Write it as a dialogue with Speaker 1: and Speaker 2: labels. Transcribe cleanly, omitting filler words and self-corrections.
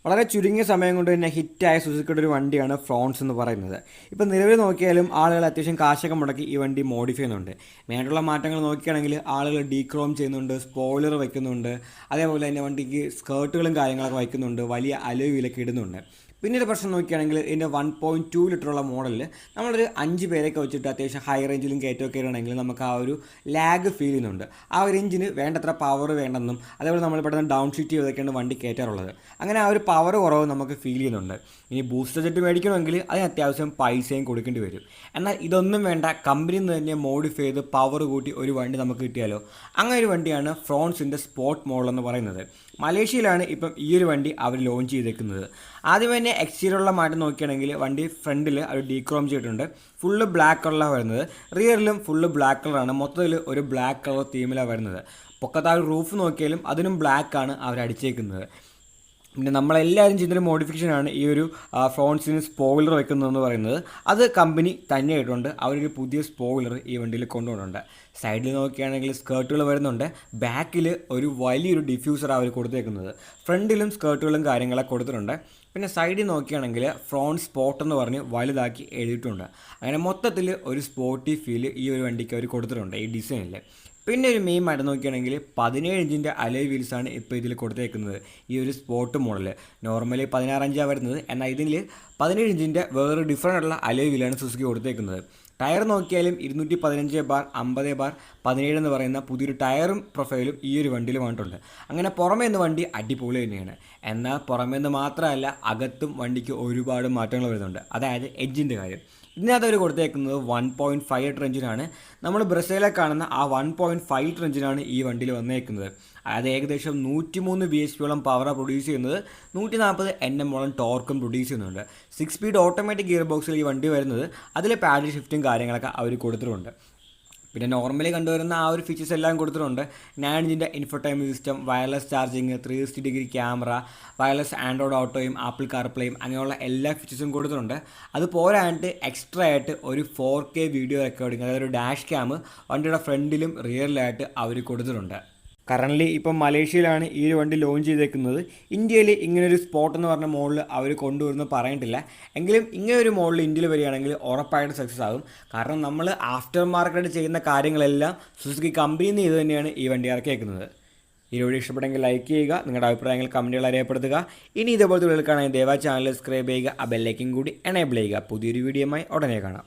Speaker 1: വളരെ ചുരുങ്ങിയ സമയം കൊണ്ട് തന്നെ ഹിറ്റായ സുസുക്കിയുടെ ഒരു വണ്ടിയാണ് ഫ്രോൺസ് എന്ന് പറയുന്നത്. ഇപ്പം നിലവിൽ നോക്കിയാലും ആളുകൾ അത്യാവശ്യം കാശൊക്കെ മുടക്കി ഈ വണ്ടി മോഡിഫൈ ചെയ്യുന്നുണ്ട്. മെയിനായിട്ടുള്ള മാറ്റങ്ങൾ നോക്കുകയാണെങ്കിൽ ആളുകൾ ഡീക്രോം ചെയ്യുന്നുണ്ട്, സ്പോയിലർ വയ്ക്കുന്നുണ്ട്, അതേപോലെ തന്നെ വണ്ടിക്ക് സ്കേർട്ടുകളും കാര്യങ്ങളൊക്കെ വയ്ക്കുന്നുണ്ട്, വലിയ അലോയ് വീലൊക്കെ ഇടുന്നുണ്ട്. പിന്നീട് പ്രശ്നം നോക്കുകയാണെങ്കിൽ ഇതിൻ്റെ 1.2 ലിറ്ററുള്ള മോഡലിൽ നമ്മളൊരു 5 പേരൊക്കെ വെച്ചിട്ട് അത്യാവശ്യം ഹൈ റേഞ്ചിലും കയറ്റമൊക്കെ ഇടണമെങ്കിൽ നമുക്ക് ആ ഒരു ലാഗ് ഫീൽ ചെയ്യുന്നുണ്ട്. ആ ഒരു എഞ്ചിന് വേണ്ടത്ര പവർ വേണ്ടെന്നും അതേപോലെ നമ്മൾ പെട്ടെന്ന് ഡൗൺ ഷീറ്റ് ചെയ്തൊക്കെയാണ് വണ്ടി കയറ്റാറുള്ളത്. അങ്ങനെ ആ ഒരു പവർ കുറവ് നമുക്ക് ഫീൽ ചെയ്യുന്നുണ്ട്. ഇനി ബൂസ്റ്റർ ജെറ്റ് മേടിക്കണമെങ്കിൽ അതിന് അത്യാവശ്യം പൈസയും കൊടുക്കേണ്ടി വരും. എന്നാൽ ഇതൊന്നും വേണ്ട, കമ്പനിയിൽ നിന്ന് തന്നെ മോഡിഫൈ ചെയ്ത് പവർ കൂട്ടി ഒരു വണ്ടി നമുക്ക് കിട്ടിയാലോ. അങ്ങനെ ഒരു വണ്ടിയാണ് ഫ്രോൺസിൻ്റെ സ്പോർട്ട് മോഡൽ എന്ന് പറയുന്നത്. മലേഷ്യയിലാണ് ഇപ്പം ഈ ഒരു വണ്ടി അവർ ലോഞ്ച് ചെയ്തേക്കുന്നത്. ആദ്യം തന്നെ എക്സ്റ്റീരിയറുള്ള മാറ്റം നോക്കുകയാണെങ്കിൽ വണ്ടി ഫ്രണ്ടിൽ ഒരു ഡീക്രോം ചെയ്തിട്ടുണ്ട്. ഫുള്ള് ബ്ലാക്ക് കളറാണ് വരുന്നത്. റിയറിലും ഫുള്ള് ബ്ലാക്ക് കളറാണ്. മൊത്തത്തിൽ ഒരു ബ്ലാക്ക് കളർ തീമിലാണ് വരുന്നത്. പൊക്കത്താ റൂഫ് നോക്കിയാലും അതിനും ബ്ലാക്കാണ് അവർ അടിച്ചേക്കുന്നത്. പിന്നെ നമ്മളെല്ലാവരും ചെയ്യുന്നൊരു മോഡിഫിക്കേഷനാണ് ഈ ഒരു ഫ്രോൺസിന് സ്പോയിലർ വെക്കുന്നതെന്ന് പറയുന്നത്. അത് കമ്പനി തന്നെയായിട്ടുണ്ട്. അവരൊരു പുതിയ സ്പോയിലർ ഈ വണ്ടിയിൽ കൊണ്ടുവന്നിട്ടുണ്ട്. സൈഡിൽ നോക്കുകയാണെങ്കിൽ സ്കേർട്ടുകൾ വരുന്നുണ്ട്. ബാക്കിൽ ഒരു വലിയൊരു ഡിഫ്യൂസർ അവർ കൊടുത്തേക്കുന്നത്. ഫ്രണ്ടിലും സ്കേർട്ടുകളും കാര്യങ്ങളൊക്കെ കൊടുത്തിട്ടുണ്ട്. പിന്നെ സൈഡിൽ നോക്കുകയാണെങ്കിൽ ഫ്രോൺ സ്പോട്ട് എന്ന് പറഞ്ഞ് വലുതാക്കി എഴുതിയിട്ടുണ്ട്. അങ്ങനെ മൊത്തത്തിൽ ഒരു സ്പോർട്ടി ഫീൽ ഈ ഒരു വണ്ടിക്ക് അവർ കൊടുത്തിട്ടുണ്ട് ഈ ഡിസൈനിൽ. പിന്നെ ഒരു മെയിൻ ആയിട്ട് നോക്കുകയാണെങ്കിൽ 17 ഇഞ്ചിൻ്റെ അലോയ് വീൽസാണ് ഇപ്പോൾ ഇതിൽ കൊടുത്തേക്കുന്നത് ഈ ഒരു സ്പോർട്ട് മോഡൽ. നോർമലി 16 ഇഞ്ചാണ് വരുന്നത്. എന്നാൽ ഇതിൽ 17 ഇഞ്ചിൻ്റെ വേറെ ഡിഫറൻ്റ് ആയിട്ടുള്ള അലോയ് വീലാണ് സുസുക്കി കൊടുത്തേക്കുന്നത്. ടയർ നോക്കിയാലും 215/50/17 എന്ന് പറയുന്ന പുതിയൊരു ടയറും പ്രൊഫൈലും ഈ ഒരു വണ്ടിയിൽ വന്നിട്ടുണ്ട്. അങ്ങനെ പുറമേ നിന്ന് വണ്ടി അടിപൊളി തന്നെയാണ്. എന്നാൽ പുറമേ നിന്ന് മാത്രമല്ല, അകത്തും വണ്ടിക്ക് ഒരുപാട് മാറ്റങ്ങൾ വരുന്നുണ്ട്. അതായത് എഞ്ചിൻ്റെ കാര്യം. ഇതിനകത്ത് അവർ കൊടുത്തേക്കുന്നത് 1.5 ലിറ്റർ എഞ്ചിനാണ്. നമ്മൾ ബ്രസീലിൽ കാണുന്ന ആ 1.5 ലിറ്റർ എഞ്ചിനാണ് ഈ വണ്ടിയിൽ വന്നേക്കുന്നത്. അത് ഏകദേശം 103 BHP പവറാണ് പ്രൊഡ്യൂസ് ചെയ്യുന്നത്. 140 Nm ടോർക്കും പ്രൊഡ്യൂസ് ചെയ്യുന്നുണ്ട്. 6 സ്പീഡ് ഓട്ടോമാറ്റിക് ഗിയർ ബോക്സിൽ ഈ വണ്ടി വരുന്നത്. അതിൽ പാഡിൽ ഷിഫ്റ്റും കാര്യങ്ങളൊക്കെ അവർ കൊടുത്തിട്ടുണ്ട്. പിന്നെ നോർമലി കണ്ടുവരുന്ന ആ ഒരു ഫീച്ചേഴ്സ് എല്ലാം കൊടുത്തിട്ടുണ്ട്. 9 ഇഞ്ചിൻ്റെ infotainment system, wireless charging, 360 degree camera, wireless Android ഓട്ടോയും ആപ്പിൾ കാർപ്ലേയും അങ്ങനെയുള്ള എല്ലാ ഫീച്ചേഴ്സും കൊടുത്തിട്ടുണ്ട്. അത് പോരായിട്ട് എക്സ്ട്രാ ആയിട്ട് ഒരു 4K വീഡിയോ റെക്കോർഡിംഗ്, അതായത് ഒരു ഡാഷ് ക്യാം വണ്ടിയുടെ ഫ്രണ്ടിലും റിയറിലായിട്ട് അവർ കൊടുത്തിട്ടുണ്ട്. കറൻ്റ്ലി ഇപ്പം മലേഷ്യയിലാണ് ഈ ഒരു വണ്ടി ലോഞ്ച് ചെയ്തേക്കുന്നത്. ഇന്ത്യയിൽ ഇങ്ങനൊരു സ്പോട്ട് എന്ന് പറഞ്ഞ മോഡൽ അവർ കൊണ്ടുവരുന്നത് പറഞ്ഞിട്ടില്ല. എങ്കിലും ഇങ്ങനൊരു മോഡൽ ഇന്ത്യയിൽ വരികയാണെങ്കിൽ ഉറപ്പായിട്ട് സക്സസ് ആകും. കാരണം നമ്മൾ ആഫ്റ്റർ മാർക്കറ്റ് ചെയ്യുന്ന കാര്യങ്ങളെല്ലാം സുസുക്കി കമ്പനിയിൽ നിന്ന് ചെയ്ത് തന്നെയാണ് ഈ വണ്ടി ഇറക്കിയേക്കുന്നത്. ഈ വീഡിയോ ഇഷ്ടപ്പെട്ടെങ്കിൽ ലൈക്ക് ചെയ്യുക, നിങ്ങളുടെ അഭിപ്രായങ്ങൾ കമൻറ്റുകൾ അറിയപ്പെടുത്തുക. ഇനി ഇതേപോലത്തെ വീഡിയോകൾ കാണാൻ ദയവായി ചാനൽ സബ്സ്ക്രൈബ് ചെയ്യുക, ആ ബെല്ലൈക്കൻ കൂടി എനേബിൾ ചെയ്യുക. പുതിയൊരു വീഡിയോയുമായി ഉടനെ കാണാം.